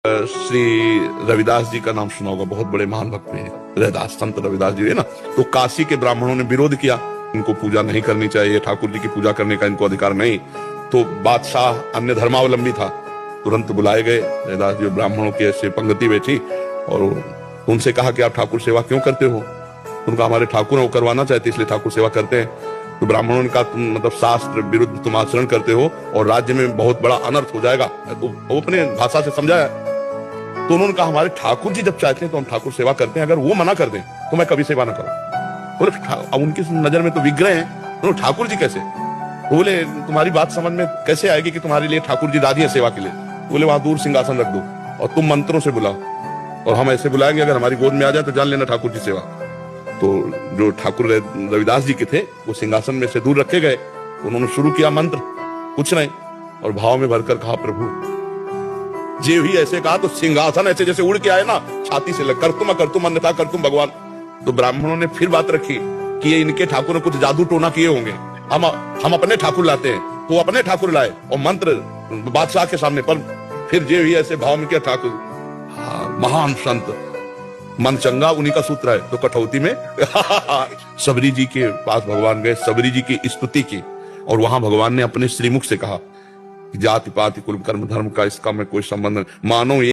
श्री रविदास जी का नाम सुना होगा, बहुत बड़े महान भक्त हैं रविदास, संत रविदास जी है ना। तो काशी के ब्राह्मणों ने विरोध किया, इनको पूजा नहीं करनी चाहिए, ठाकुर जी की पूजा करने का इनको अधिकार नहीं। तो बादशाह अन्य धर्मावलंबी था, तुरंत बुलाए गए रविदास जी, ब्राह्मणों की ऐसे पंक्ति बैठी और उनसे कहा कि आप ठाकुर सेवा क्यों करते हो। उनका हमारे ठाकुर वो करवाना चाहते इसलिए ठाकुर सेवा करते हैं। तो ब्राह्मणों ने कहा तुम मतलब शास्त्र विरुद्ध तुम आचरण करते हो और राज्य में बहुत बड़ा अनर्थ हो जाएगा। तो वो अपने भाषा से समझाया। तो उन्होंने कहा हमारे ठाकुर जी जब चाहते हैं तो हम ठाकुर सेवा करते हैं, अगर वो मना कर दें तो मैं कभी सेवा ना करूं। बोले अब उनकी नजर में तो विग्रह हैं, तो ठाकुर जी कैसे। तो बोले तुम्हारी बात समझ में कैसे आएगी कि तुम्हारे लिए ठाकुर जी राजी है सेवा के लिए। बोले वहां दूर सिंहासन रख दो और तुम मंत्रों से बुलाओ और हम ऐसे बुलाएंगे, अगर हमारी गोद में आ जाए तो जान लेना ठाकुर जी सेवा। तो जो ठाकुर रविदास जी के थे वो सिंहासन में से दूर रखे गए। उन्होंने शुरू किया मंत्र, कुछ नहीं, और भाव में भरकर कहा प्रभु जे ही ऐसे कहा तो सिंहासन ऐसे जैसे उड़ के आए ना, छाती से लग कर तुम अन्यथा कर तुम भगवान। तो ब्राह्मणों ने फिर बात रखी कि ये इनके ठाकुर ने कुछ जादू टोना किए होंगे, हम अपने ठाकुर लाते हैं। तो अपने ठाकुर लाए और मंत्र बादशाह के सामने, पर फिर जे ही ऐसे भाव में किया ठाकुर। महान संत मन चंगा उन्हीं का सूत्र है। तो कठौती में सबरी जी के पास भगवान गए, सबरी जी की स्तुति की और वहां भगवान ने अपने श्रीमुख से कहा जाति पाति कुल कर्म धर्म का इसका मैं कोई संबंध मानो